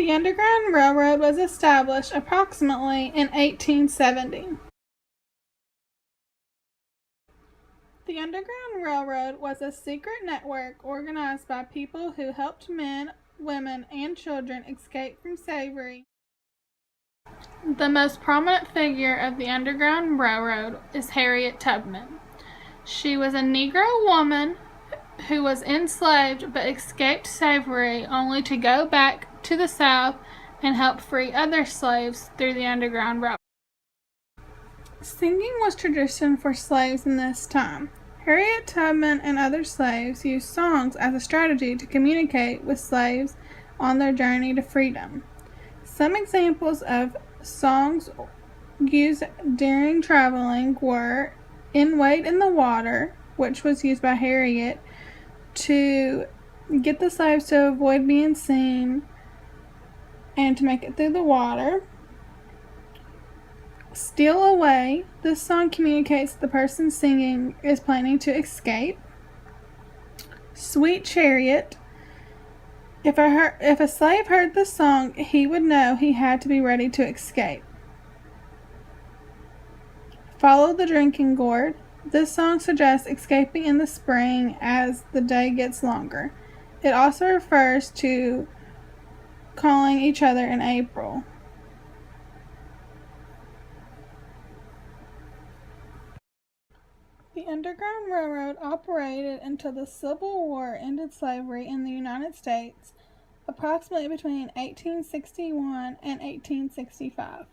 The Underground Railroad was established approximately in 1870. The Underground Railroad was a secret network organized by people who helped men, women, and children escape from slavery. The most prominent figure of the Underground Railroad is Harriet Tubman. She was a Negro woman who was enslaved but escaped slavery only to go back to the South and help free other slaves through the Underground Railroad. Singing was tradition for slaves in this time. Harriet Tubman and other slaves used songs as a strategy to communicate with slaves on their journey to freedom. Some examples of songs used during traveling were "In Wade in the Water," which was used by Harriet to get the slaves to avoid being seen and to make it through the water. "Steal Away." This song communicates the person singing is planning to escape. "Sweet Chariot." If a slave heard this song, he would know he had to be ready to escape. "Follow the Drinking Gourd." This song suggests escaping in the spring as the day gets longer. It also refers to calling each other in April. The Underground Railroad operated until the Civil War ended slavery in the United States, approximately between 1861 and 1865.